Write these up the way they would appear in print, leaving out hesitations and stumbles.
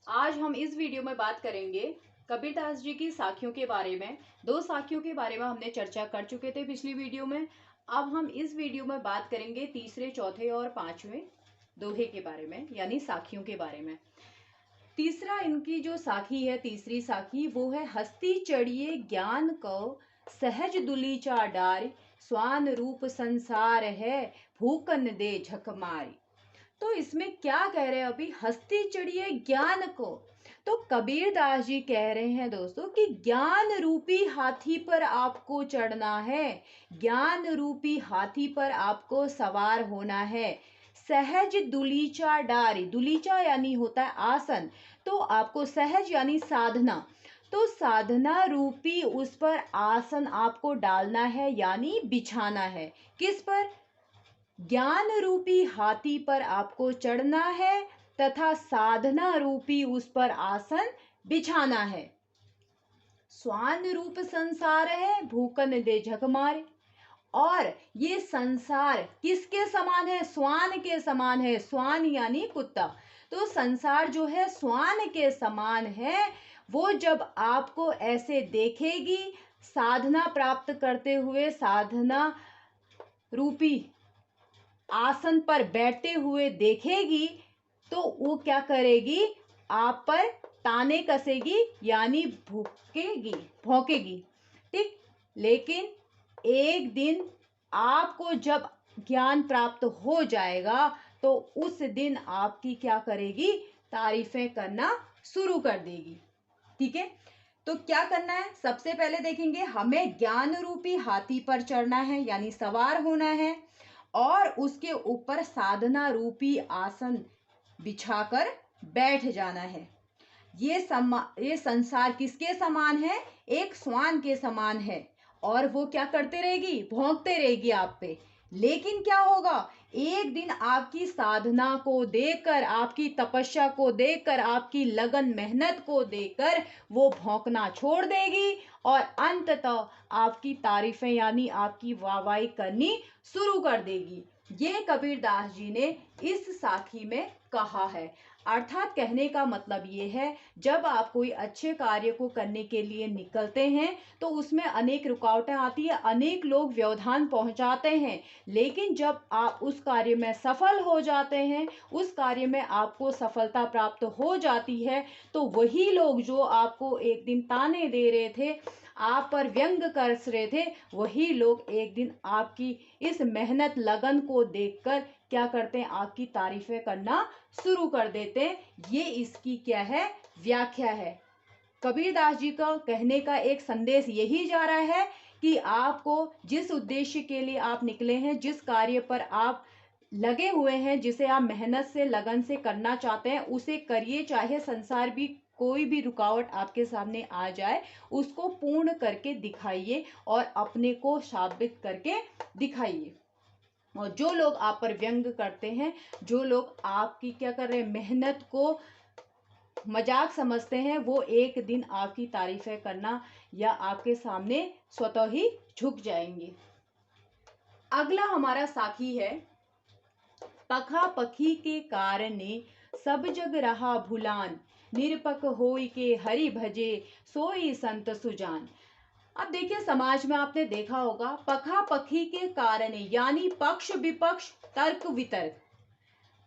आज हम इस वीडियो में बात करेंगे कबीरदास जी की साखियों के बारे में। दो साखियों के बारे में हमने चर्चा कर चुके थे पिछली वीडियो में। अब हम इस वीडियो में बात करेंगे तीसरे, चौथे और पांचवें दोहे के बारे में, यानी साखियों के बारे में। तीसरा इनकी जो साखी है, तीसरी साखी, वो है हस्ती चढ़िए ज्ञान को सहज दुलीचा डारी, स्वान रूप संसार है भूकन दे झक मारी। तो इसमें क्या कह रहे हैं अभी, हस्ती चढ़िए ज्ञान को। तो कबीरदास जी कह रहे हैं दोस्तों कि ज्ञान रूपी हाथी पर आपको चढ़ना है, ज्ञान रूपी हाथी पर आपको सवार होना है। सहज दुलीचा डारी, दुलीचा यानी होता है आसन, तो आपको सहज यानी साधना, तो साधना रूपी उस पर आसन आपको डालना है, यानी बिछाना है। किस पर? ज्ञान रूपी हाथी पर आपको चढ़ना है तथा साधना रूपी उस पर आसन बिछाना है। स्वान रूप संसार है भूकन दे झक मारे। और ये संसार किसके समान है? स्वान के समान है। स्वान यानी कुत्ता। तो संसार जो है स्वान के समान है। वो जब आपको ऐसे देखेगी, साधना प्राप्त करते हुए, साधना रूपी आसन पर बैठते हुए देखेगी, तो वो क्या करेगी? आप पर ताने कसेगी, यानी भूकेगी, भौंकेगी। ठीक। लेकिन एक दिन आपको जब ज्ञान प्राप्त हो जाएगा, तो उस दिन आपकी क्या करेगी? तारीफें करना शुरू कर देगी। ठीक है। तो क्या करना है? सबसे पहले देखेंगे, हमें ज्ञान रूपी हाथी पर चढ़ना है, यानी सवार होना है, और उसके ऊपर साधना रूपी आसन बिछाकर बैठ जाना है। ये संसार किसके समान है? एक स्वान के समान है। और वो क्या करते रहेगी? भौंकते रहेगी आप पे। लेकिन क्या होगा? एक दिन आपकी साधना को देखकर, आपकी तपस्या को देखकर, आपकी लगन मेहनत को देखकर वो भौंकना छोड़ देगी और अंततः आपकी तारीफें यानी आपकी वाहवाही करनी शुरू कर देगी। ये कबीरदास जी ने इस साखी में कहा है। अर्थात कहने का मतलब ये है, जब आप कोई अच्छे कार्य को करने के लिए निकलते हैं तो उसमें अनेक रुकावटें आती है, अनेक लोग व्यवधान पहुंचाते हैं, लेकिन जब आप उस कार्य में सफल हो जाते हैं, उस कार्य में आपको सफलता प्राप्त हो जाती है, तो वही लोग जो आपको एक दिन ताने दे रहे थे, आप पर व्यंग कर रहे थे, वही लोग एक दिन आपकी इस मेहनत लगन को देखकर क्या करते हैं? आपकी तारीफें करना शुरू कर देते हैं। ये इसकी क्या है? व्याख्या है। कबीरदास जी का कहने का एक संदेश यही जा रहा है कि आपको जिस उद्देश्य के लिए आप निकले हैं, जिस कार्य पर आप लगे हुए हैं, जिसे आप मेहनत से, लगन से करना चाहते हैं, उसे करिए। चाहे संसार भी कोई भी रुकावट आपके सामने आ जाए, उसको पूर्ण करके दिखाइए और अपने को साबित करके दिखाइए। और जो लोग आप पर व्यंग करते हैं, जो लोग आपकी क्या कर रहे हैं, मेहनत को मजाक समझते हैं, वो एक दिन आपकी तारीफें करना या आपके सामने स्वतः ही झुक जाएंगे। अगला हमारा साखी है, पखा पखी के कारणे सब जग रहा भुलान, निरपक होई के हरि भजे सोई संत सुजान। अब देखिए, समाज में आपने देखा होगा, पखा पखी के कारण यानी पक्ष विपक्ष, तर्क वितर्क।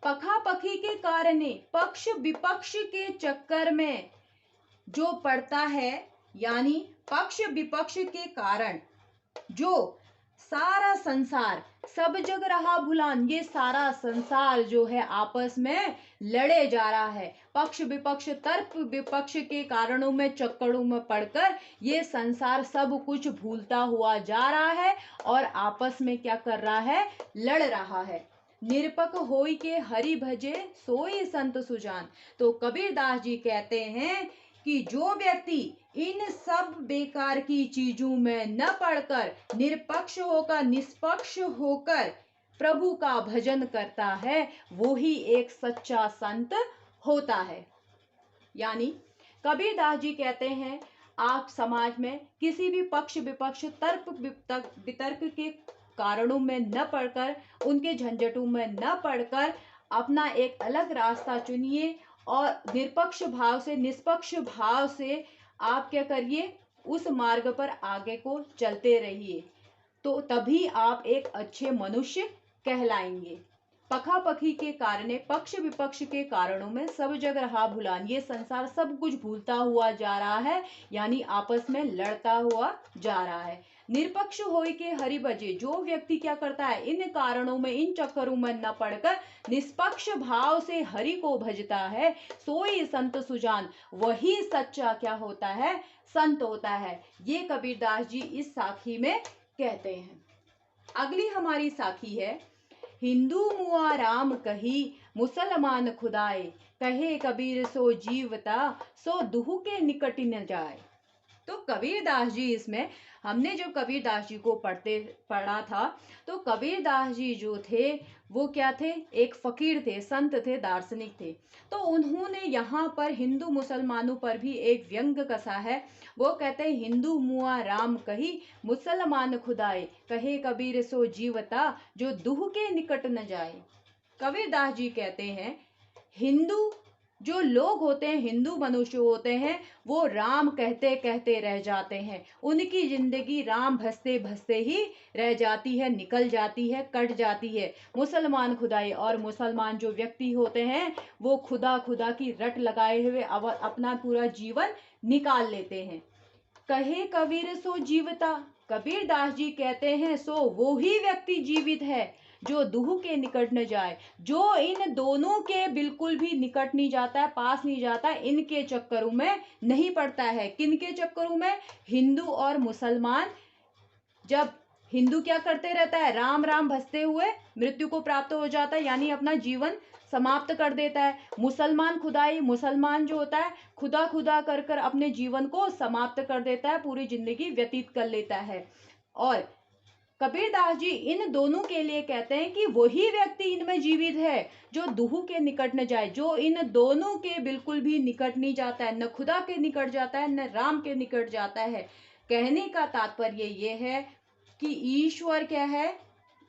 पखा पखी के कारण, पक्ष विपक्ष के चक्कर में जो पड़ता है, यानी पक्ष विपक्ष के कारण जो सारा संसार, सब जग रहा भुलान, ये सारा संसार जो है आपस में लड़े जा रहा है। पक्ष विपक्ष, तर्क विपक्ष के कारणों में, चक्करों में पड़कर ये संसार सब कुछ भूलता हुआ जा रहा है और आपस में क्या कर रहा है? लड़ रहा है। निरपक होई के हरि भजे सोई संत सुजान। तो कबीरदास जी कहते हैं कि जो व्यक्ति इन सब बेकार की चीजों में न पड़कर निरपक्ष होकर, निष्पक्ष होकर प्रभु का भजन करता है, वो ही एक सच्चा संत होता है। यानी कबीरदास जी कहते हैं, आप समाज में किसी भी पक्ष विपक्ष, तर्क वितर्क के कारणों में न पड़कर, उनके झंझटों में न पड़कर अपना एक अलग रास्ता चुनिए और निष्पक्ष भाव से आप क्या करिए, उस मार्ग पर आगे को चलते रहिए, तो तभी आप एक अच्छे मनुष्य कहलाएंगे। पखापखी के कारण, पक्ष विपक्ष के कारणों में सब जग रहा भुलान, ये संसार सब कुछ भूलता हुआ जा रहा है, यानी आपस में लड़ता हुआ जा रहा है। निरपक्ष होय के हरि भजे, जो व्यक्ति क्या करता है, इन कारणों में, इन चक्करों में न पड़कर निष्पक्ष भाव से हरि को भजता है, सोई संत सुजान, वही सच्चा क्या होता है, संत होता है। ये कबीरदास जी इस साखी में कहते हैं। अगली हमारी साखी है, हिंदू मुआ राम कही, मुसलमान खुदाए, कहे कबीर सो जीवता, सो दुहु के निकट न जाए। तो कबीरदास जी, इसमें हमने जब कबीरदास जी को पढ़ा था, तो कबीरदास जी जो थे वो क्या थे, एक फकीर थे, संत थे, दार्शनिक थे। तो उन्होंने यहाँ पर हिंदू मुसलमानों पर भी एक व्यंग कसा है। वो कहते हैं, हिंदू मुआ राम कही, मुसलमान खुदाए, कहे कबीर सो जीवता, जो दुह के निकट न जाए। कबीरदास जी कहते हैं, हिंदू जो लोग होते हैं, हिंदू मनुष्य होते हैं, वो राम कहते कहते रह जाते हैं, उनकी जिंदगी राम भसते भसते ही रह जाती है, निकल जाती है, कट जाती है। मुसलमान खुदाई, और मुसलमान जो व्यक्ति होते हैं वो खुदा खुदा की रट लगाए हुए अपना पूरा जीवन निकाल लेते हैं। कहे कबीर सो जीवता, कबीरदास जी कहते हैं, सो वो ही व्यक्ति जीवित है जो दुहु के निकट न जाए, जो इन दोनों के बिल्कुल भी निकट नहीं जाता है, पास नहीं जाता है, इनके चक्करों में नहीं पड़ता है। किन के चक्करों में, हिंदू और मुसलमान। जब हिंदू क्या करते रहता है, राम राम भसते हुए मृत्यु को प्राप्त हो जाता है, यानी अपना जीवन समाप्त कर देता है। मुसलमान खुदाई, मुसलमान जो होता है खुदा खुदा कर कर अपने जीवन को समाप्त कर देता है, पूरी जिंदगी व्यतीत कर लेता है। और कबीरदास जी इन दोनों के लिए कहते हैं कि वही व्यक्ति इनमें जीवित है जो दुहु के निकट न जाए, जो इन दोनों के बिल्कुल भी निकट नहीं जाता है, न खुदा के निकट जाता है, न राम के निकट जाता है। कहने का तात्पर्य ये है कि ईश्वर क्या है,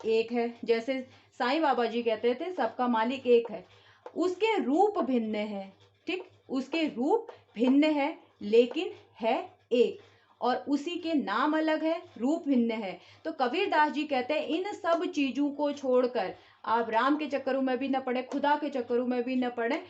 एक है। जैसे साईं बाबा जी कहते थे, सबका मालिक एक है, उसके रूप भिन्न है, ठीक, उसके रूप भिन्न है, लेकिन है एक, और उसी के नाम अलग है, रूप भिन्न है। तो कबीरदास जी कहते हैं, इन सब चीजों को छोड़कर आप राम के चक्करों में भी न पड़े, खुदा के चक्करों में भी न पड़े,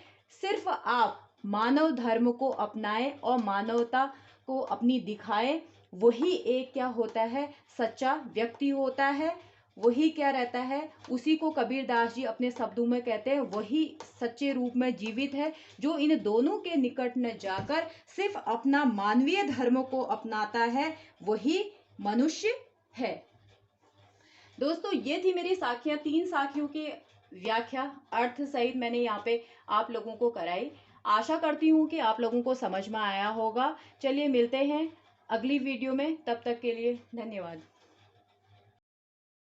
सिर्फ आप मानव धर्म को अपनाएं और मानवता को अपनी दिखाएं। वही एक क्या होता है, सच्चा व्यक्ति होता है। वही क्या रहता है, उसी को कबीरदास जी अपने शब्दों में कहते हैं, वही सच्चे रूप में जीवित है, जो इन दोनों के निकट न जाकर सिर्फ अपना मानवीय धर्म को अपनाता है, वही मनुष्य है। दोस्तों, ये थी मेरी साखियां, 3 साखियों की व्याख्या अर्थ सहित मैंने यहाँ पे आप लोगों को कराई। आशा करती हूँ कि आप लोगों को समझ में आया होगा। चलिए मिलते हैं अगली वीडियो में, तब तक के लिए धन्यवाद।